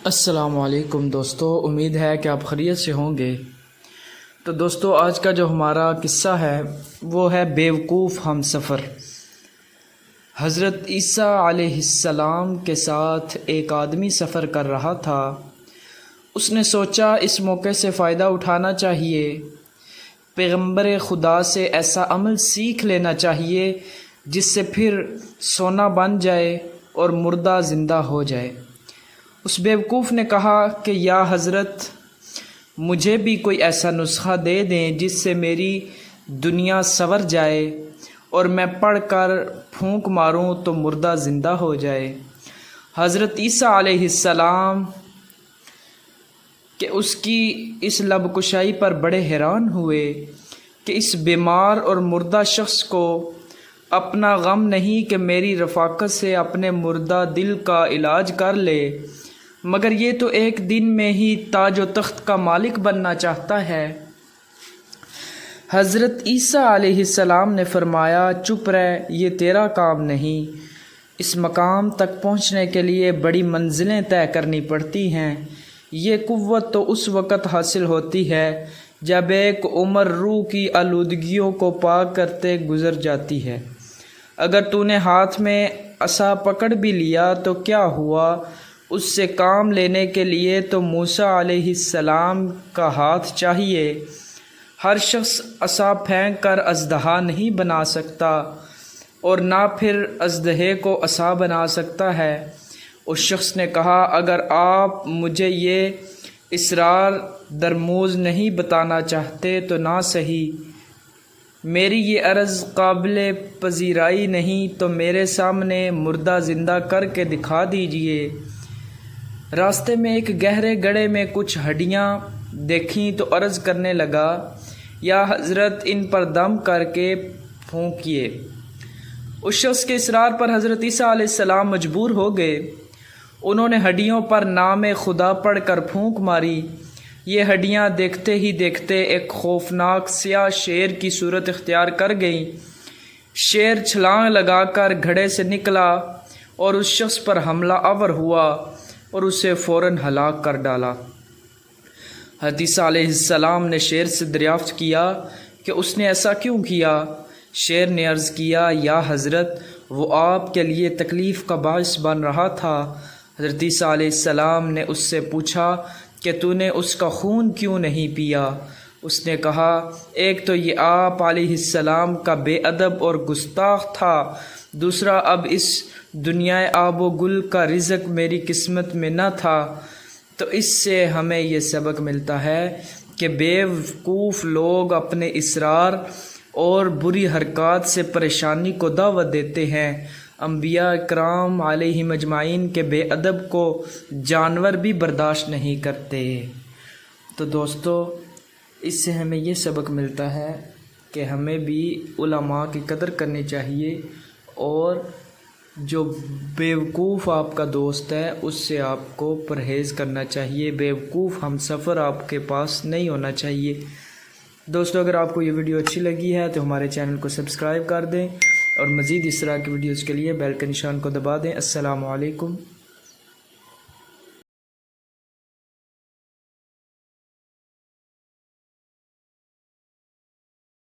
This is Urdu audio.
السلام علیکم دوستو، امید ہے کہ آپ خیریت سے ہوں گے۔ تو دوستو، آج کا جو ہمارا قصہ ہے وہ ہے بیوقوف ہم سفر۔ حضرت عیسیٰ علیہ السلام کے ساتھ ایک آدمی سفر کر رہا تھا۔ اس نے سوچا اس موقع سے فائدہ اٹھانا چاہیے، پیغمبر خدا سے ایسا عمل سیکھ لینا چاہیے جس سے پھر سونا بن جائے اور مردہ زندہ ہو جائے۔ اس بیوقوف نے کہا کہ یا حضرت، مجھے بھی کوئی ایسا نسخہ دے دیں جس سے میری دنیا سنور جائے اور میں پڑھ کر پھونک ماروں تو مردہ زندہ ہو جائے۔ حضرت عیسیٰ علیہ السلام کہ اس کی اس لب کشائی پر بڑے حیران ہوئے کہ اس بیمار اور مردہ شخص کو اپنا غم نہیں کہ میری رفاقت سے اپنے مردہ دل کا علاج کر لے، مگر یہ تو ایک دن میں ہی تاج و تخت کا مالک بننا چاہتا ہے۔ حضرت عیسیٰ علیہ السلام نے فرمایا، چپ رہ، یہ تیرا کام نہیں۔ اس مقام تک پہنچنے کے لیے بڑی منزلیں طے کرنی پڑتی ہیں۔ یہ قوت تو اس وقت حاصل ہوتی ہے جب ایک عمر روح کی آلودگیوں کو پاک کرتے گزر جاتی ہے۔ اگر تو نے ہاتھ میں عصا پکڑ بھی لیا تو کیا ہوا؟ اس سے کام لینے کے لیے تو موسیٰ علیہ السلام کا ہاتھ چاہیے۔ ہر شخص عصا پھینک کر اژدہا نہیں بنا سکتا اور نہ پھر اژدہے کو عصا بنا سکتا ہے۔ اس شخص نے کہا، اگر آپ مجھے یہ اسرار درموز نہیں بتانا چاہتے تو نہ صحیح، میری یہ عرض قابل پذیرائی نہیں تو میرے سامنے مردہ زندہ کر کے دکھا دیجئے۔ راستے میں ایک گہرے گڑھے میں کچھ ہڈیاں دیکھیں تو عرض کرنے لگا، یا حضرت، ان پر دم کر کے پھونکیے۔ اس شخص کے اصرار پر حضرت عیسیٰ علیہ السلام مجبور ہو گئے۔ انہوں نے ہڈیوں پر نام خدا پڑھ کر پھونک ماری۔ یہ ہڈیاں دیکھتے ہی دیکھتے ایک خوفناک سیاہ شیر کی صورت اختیار کر گئیں۔ شیر چھلانگ لگا کر گھڑے سے نکلا اور اس شخص پر حملہ آور ہوا اور اسے فوراً ہلاک کر ڈالا۔ حضرت عیسیٰ علیہ السلام نے شیر سے دریافت کیا کہ اس نے ایسا کیوں کیا؟ شیر نے عرض کیا، یا حضرت، وہ آپ کے لیے تکلیف کا باعث بن رہا تھا۔ حضرت عیسیٰ علیہ السلام نے اس سے پوچھا کہ تو نے اس کا خون کیوں نہیں پیا؟ اس نے کہا، ایک تو یہ آپ علیہ السلام کا بے ادب اور گستاخ تھا، دوسرا اب اس دنیا آب و گل کا رزق میری قسمت میں نہ تھا۔ تو اس سے ہمیں یہ سبق ملتا ہے کہ بیوقوف لوگ اپنے اصرار اور بری حرکات سے پریشانی کو دعوت دیتے ہیں۔ انبیاء اکرام علیہم اجمعین کے بے ادب کو جانور بھی برداشت نہیں کرتے۔ تو دوستو، اس سے ہمیں یہ سبق ملتا ہے کہ ہمیں بھی علماء کی قدر کرنی چاہیے، اور جو بیوقوف آپ کا دوست ہے اس سے آپ کو پرہیز کرنا چاہیے۔ بیوقوف ہم سفر آپ کے پاس نہیں ہونا چاہیے۔ دوستو، اگر آپ کو یہ ویڈیو اچھی لگی ہے تو ہمارے چینل کو سبسکرائب کر دیں اور مزید اس طرح کی ویڈیوز کے لیے بیل کے نشان کو دبا دیں۔ السلام علیکم۔